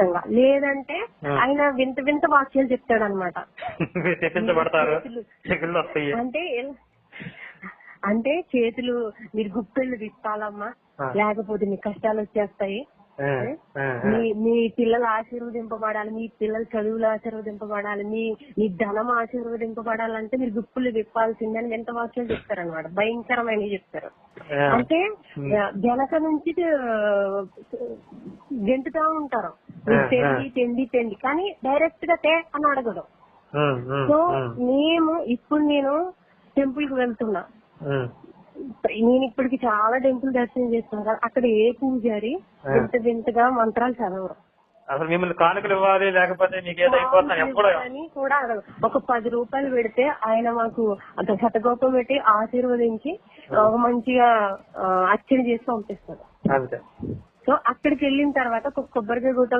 ఖచ్చితంగా. లేదంటే ఆయన వింత వింత వాక్యాలు చెప్తాడు అనమాట. అంటే చేతులు మీరు గుప్పెళ్ళు విప్పాలమ్మా, లేకపోతే మీ కష్టాలు వచ్చేస్తాయి, మీ పిల్లలు ఆశీర్వదింపబడాలి, మీ పిల్లల చదువులు ఆశీర్వదింపబడాలి, మీ ధనం ఆశీర్వదింపబడాలంటే మీరు గుప్పులు విప్పాల్సిందని ఎంత వాక్యాలు చెప్తారనమాట. భయంకరమైనవి చెప్తారు. అంటే వెనక నుంచి గెంటుతా ఉంటారు, తెండి తెండి తెండి, కానీ డైరెక్ట్ గా తే అని అడగదు. సో నేను టెంపుల్ కి వెళ్తున్నా, నేను ఇప్పటికి చాలా టెంపుల్ దర్శనం చేస్తాను కదా, అక్కడ ఏ పూజారి వింత వింతగా మంత్రాలు చదవరు. అసలు మిమ్మల్ని కానుకలు ఇవ్వాలి లేకపోతే అని కూడా అడగదు. ఒక 10 రూపాయలు పెడితే ఆయన మాకు అంత శతగోపం పెట్టి ఆశీర్వదించి మంచిగా అర్చన చేసి పంపిస్తారు. సో అక్కడికి వెళ్ళిన తర్వాత ఒక కొబ్బరికాయ గుట్ట